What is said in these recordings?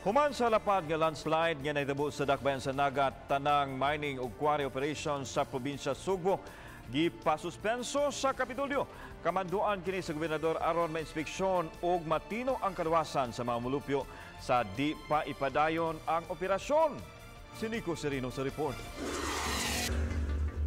Human sa lapad nga landslide nga nahitabo sa dakbayan sa Naga, Tanang mining ug quarry operations sa probinsya Sugbo gipasuspenso sa Kapitolyo. Kamanduan kini sa gobernador aron ma-inspeksyon ug matino ang kaluwasan sa mga mulupyo sa di pa ipadayon ang operasyon. Si Nico Serino sa report.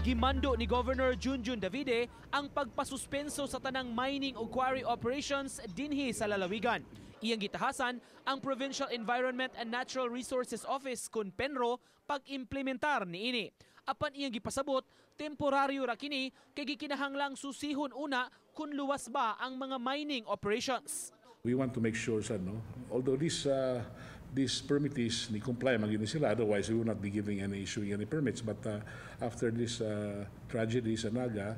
Gimando ni Governor Junjun Davide ang pagpasuspenso sa tanang mining ug quarry operations dinhi sa Lalawigan. Iyang gitahasan ang Provincial Environment and Natural Resources Office kun Penro pag-implementar niini. Apan iyang gipasabot, temporaryo ra kini kay gikinahanglang susihon una kun luwas ba ang mga mining operations. We want to make sure although these permittees ni comply magini sila, otherwise we will not be giving issuing any permits, but after this tragedy sa Naga,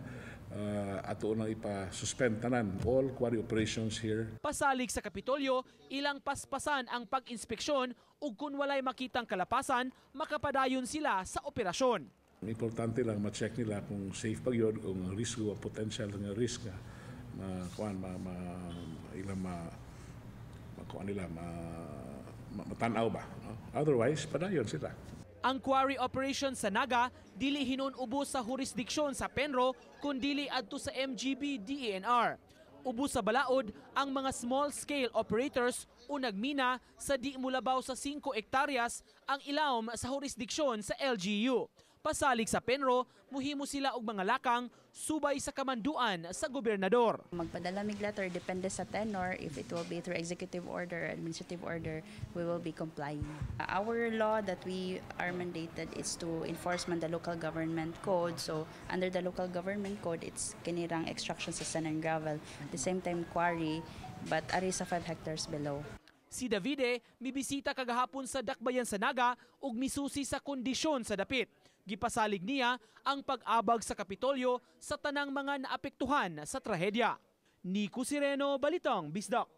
ato nang ipa-suspend tanan all quarry operations here. Pasalig sa Kapitolyo, ilang paspasan ang pag-inspeksyon ug kun walay makitang kalapasan, makapadayon sila sa operasyon. Importante lang ma-check nila kung safe pa yun, kung risk o potential ng risk matanaw ba. Otherwise, padayon sila. Ang quarry operation sa Naga dili hinon ubos sa jurisdiksyon sa Penro kundili adto sa MGB DENR. Ubos sa balaod ang mga small-scale operators o nagmina sa di mulabaw sa 5 hektaryas ang ilawom sa jurisdiksyon sa LGU. Pasalig sa Penro, muhimo sila og mga lakang subay sa kamanduan sa gobernador. Magpadalamig letter depende sa tenor. If it will be through executive order, administrative order, we will be complying. Our law that we are mandated is to enforcement the local government code. So under the local government code, it's kinirang extraction sa sand and gravel. At the same time, quarry, but ari sa 5 hectares below. Si Davide mibisita kagahapon sa dakbayan sa Naga ug misusi sa kondisyon sa dapit. Gipasalig niya ang pag-abag sa Kapitolyo sa tanang mga naapektuhan sa trahedya. Nico Sereno, Balitang Bisdak.